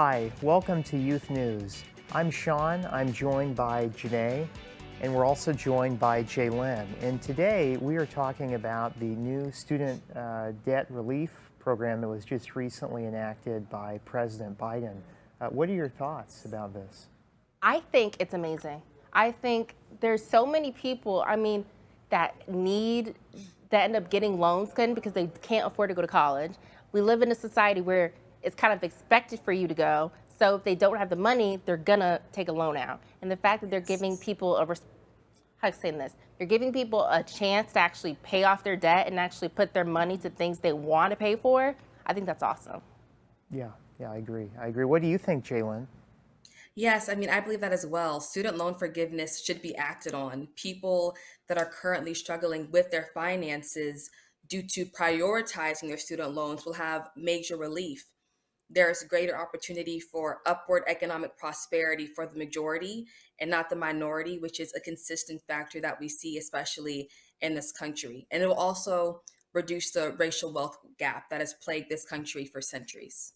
Hi, welcome to Youth News. I'm Sean, I'm joined by Janay, and we're also joined by Jailynn. And today we are talking about the new student debt relief program that was just recently enacted by President Biden. What are your thoughts about this? I think it's amazing. I think there's so many people, that end up getting loans because they can't afford to go to college. We live in a society where it's kind of expected for you to go. So if they don't have the money, they're gonna take a loan out. And the fact that they're giving people they're giving people a chance to actually pay off their debt and actually put their money to things they want to pay for, I think that's awesome. Yeah, I agree. What do you think, Jailynn? Yes, I believe that as well. Student loan forgiveness should be acted on. People that are currently struggling with their finances due to prioritizing their student loans will have major relief. There's greater opportunity for upward economic prosperity for the majority and not the minority, which is a consistent factor that we see, especially in this country. And it will also reduce the racial wealth gap that has plagued this country for centuries.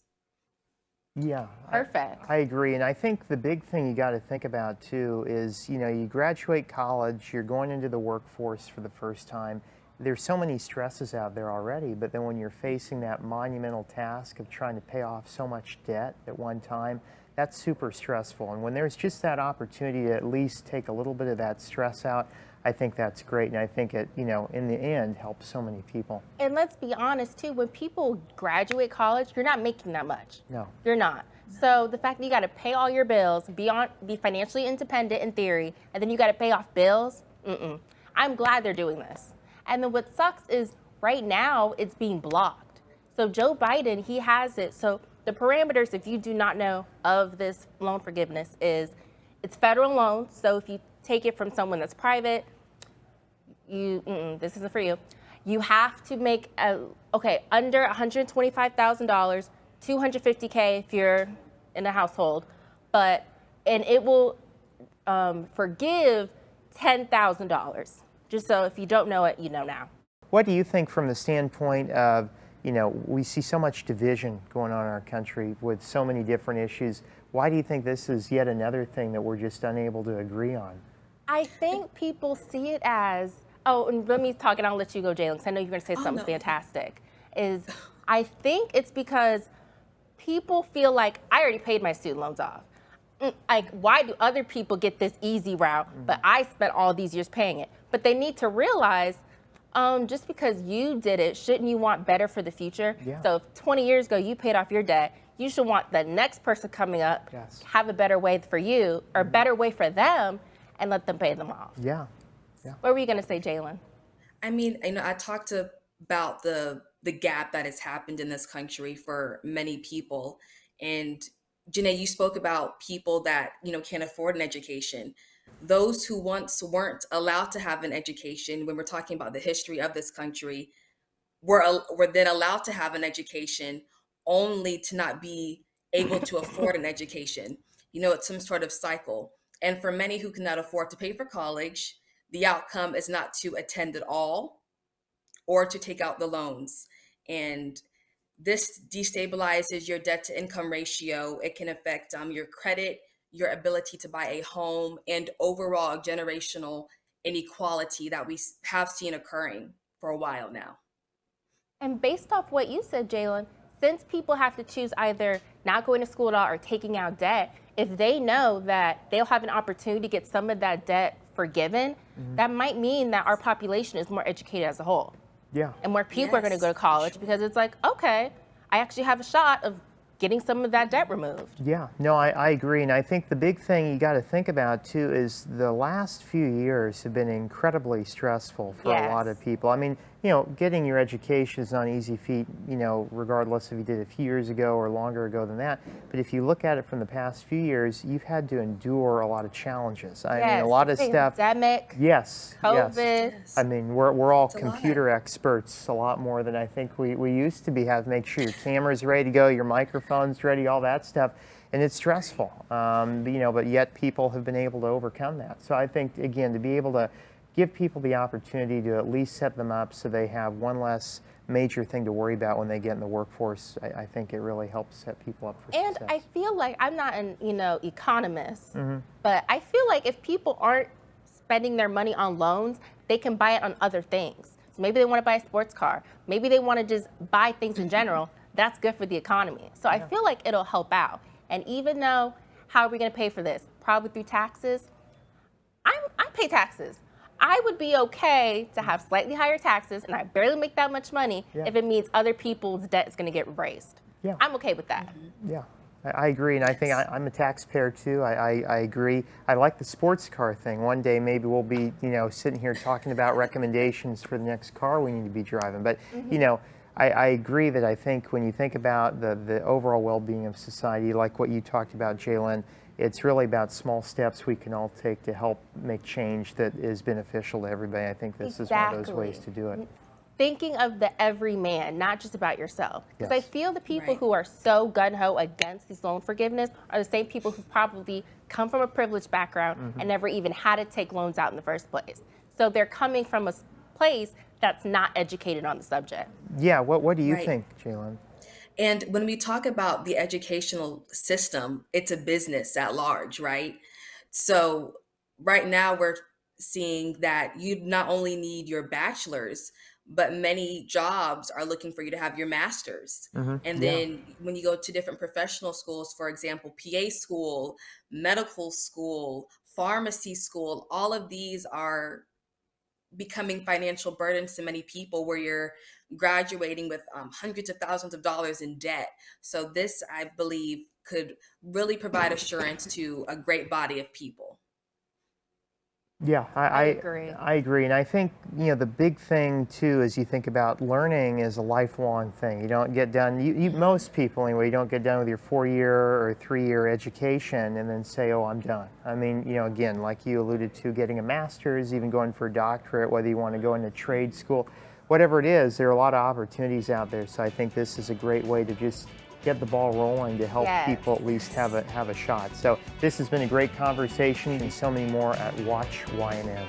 Yeah, Perfect. I agree. And I think the big thing you got to think about too is, you graduate college, you're going into the workforce for the first time. There's so many stresses out there already, but then when you're facing that monumental task of trying to pay off so much debt at one time, that's super stressful. And when there's just that opportunity to at least take a little bit of that stress out, I think that's great. And I think it, in the end, helps so many people. And let's be honest too, when people graduate college, you're not making that much. No. You're not. So the fact that you got to pay all your bills, be financially independent in theory, and then you got to pay off bills, I'm glad they're doing this. And then what sucks is right now it's being blocked. So Joe Biden, he has it. So the parameters, if you do not know of this loan forgiveness, is it's federal loans. So if you take it from someone that's private, this isn't for you. You have to make under $125,000, $250K if you're in a household, and it will forgive $10,000. Just so if you don't know it, you know now. What do you think from the standpoint of, we see so much division going on in our country with so many different issues. Why do you think this is yet another thing that we're just unable to agree on? I think people see it as, and let me talk and I'll let you go, Jailynn, because I know you're going to say something fantastic. I think it's because people feel like I already paid my student loans off. Like, why do other people get this easy route, but I spent all these years paying it? But they need to realize, just because you did it, shouldn't you want better for the future? Yeah. So if 20 years ago you paid off your debt, you should want the next person coming up have a better way for you or better way for them and let them pay them off. Yeah. What were you going to say, Jailynn? I talked about the gap that has happened in this country for many people. And Janay, you spoke about people that, can't afford an education. Those who once weren't allowed to have an education, when we're talking about the history of this country, were then allowed to have an education only to not be able to afford an education. It's some sort of cycle. And for many who cannot afford to pay for college, the outcome is not to attend at all or to take out the loans. And this destabilizes your debt to income ratio. It can affect your credit, your ability to buy a home, and overall generational inequality that we have seen occurring for a while now. And based off what you said, Jailynn, since people have to choose either not going to school at all or taking out debt, if they know that they'll have an opportunity to get some of that debt forgiven, that might mean that our population is more educated as a whole. Yeah. And more people are going to go to college because it's like, okay, I actually have a shot of getting some of that debt removed. Yeah, no, I agree. And I think the big thing you got to think about too is the last few years have been incredibly stressful for a lot of people. Getting your education is not an easy feat, regardless if you did it a few years ago or longer ago than that. But if you look at it from the past few years, you've had to endure a lot of challenges. A lot of stuff. Pandemic. Yes. COVID. Yes. We're all computer experts a lot more than I think we used to be. Make sure your camera's ready to go, your microphone's ready, all that stuff. And it's stressful, but yet people have been able to overcome that. So I think, again, to be able to give people the opportunity to at least set them up so they have one less major thing to worry about when they get in the workforce. I think it really helps set people up for And success. I feel like I'm not an economist, but I feel like if people aren't spending their money on loans, they can buy it on other things. So maybe they want to buy a sports car. Maybe they want to just buy things in general. That's good for the economy. So I feel like it'll help out. And even though, how are we going to pay for this? Probably through taxes. I pay taxes. I would be okay to have slightly higher taxes, and I barely make that much money if it means other people's debt is going to get raised. Yeah. I'm okay with that. Yeah, I agree, and I think I'm a taxpayer too. I agree. I like the sports car thing. One day maybe we'll be, sitting here talking about recommendations for the next car we need to be driving. But I agree that I think when you think about the overall well-being of society, like what you talked about, Jailynn, it's really about small steps we can all take to help make change that is beneficial to everybody. I think this is one of those ways to do it. Thinking of the everyman, not just about yourself. Because I feel the people Right. who are so gung-ho against these loan forgiveness are the same people who probably come from a privileged background and never even had to take loans out in the first place. So they're coming from a place that's not educated on the subject. Yeah, what do you Right. think, Jailynn? And when we talk about the educational system, it's a business at large, right? So right now we're seeing that you not only need your bachelor's, but many jobs are looking for you to have your master's. And Yeah. then when you go to different professional schools, for example, PA school, medical school, pharmacy school, all of these are becoming financial burdens to many people where you're graduating with hundreds of thousands of dollars in debt. So this, I believe, could really provide assurance to a great body of people. Yeah, I agree. I agree, and I think the big thing too is you think about learning is a lifelong thing. You don't get done. Most people anyway, you don't get done with your 4-year or 3-year education and then say, "Oh, I'm done." I mean, again, like you alluded to, getting a master's, even going for a doctorate, whether you want to go into trade school, whatever it is, there are a lot of opportunities out there. So I think this is a great way to just get the ball rolling to help people at least have a shot. So this has been a great conversation and so many more at Watch YNN.